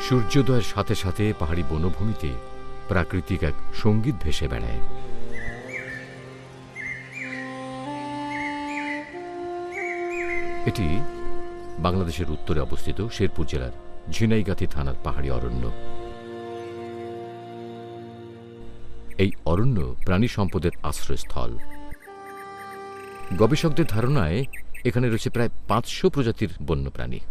সূর্যোদয়ের সাথে সাথে পাহাড়ি বনভূমিতে প্রাকৃতিক এক সঙ্গীত ভেসে বেড়ায়। এটি বাংলাদেশের উত্তরে অবস্থিত শেরপুর জেলার ঝিনাইগাতি থানার পাহাড়ি অরণ্য। এই অরণ্য প্রাণী সম্পদের আশ্রয়স্থল। গবেষকদের ধারণায় এখানে রয়েছে প্রায় 500 প্রজাতির বন্যপ্রাণী।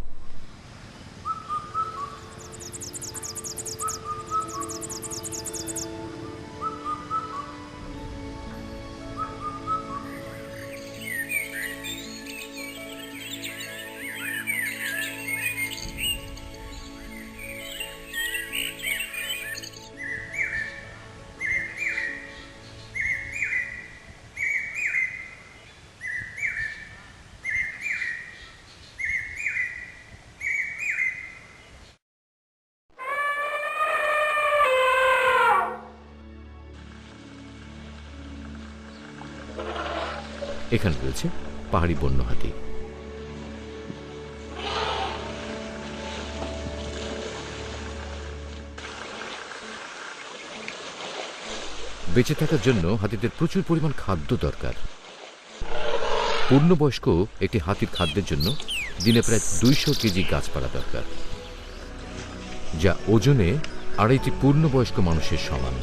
এখানে রয়েছে পাহাড়ি বন্য হাতি। বেঁচে থাকার জন্য হাতিদের প্রচুর পরিমাণ খাদ্য দরকার। পূর্ণবয়স্ক একটি হাতির খাদ্যের জন্য দিনে প্রায় 200 কেজি গাছপালা দরকার, যা ওজনে 2.5টি পূর্ণবয়স্ক মানুষের সমান।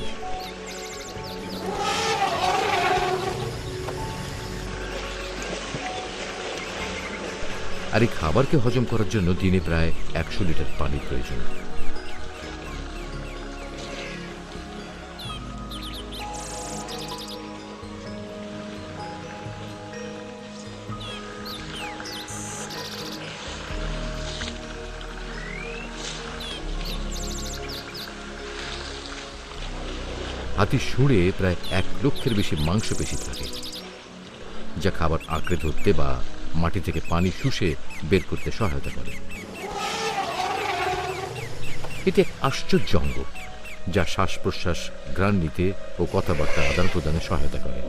আর এই খাবারকে হজম করার জন্য দিনে প্রায় 100 লিটার পানির প্রয়োজন। হাতির শুঁড়ে প্রায় 1 লক্ষের বেশি মাংসপেশি থাকে, যা খাবার আঁকড়ে ধরতে বা মাটি থেকে পানি শুষে বের করতে সহায়তা করে। এটি এক আশ্চর্য অঙ্গ, যা শ্বাস প্রশ্বাস, ঘ্রাণ নিতে ও কথাবার্তা আদান প্রদানে সহায়তা করে।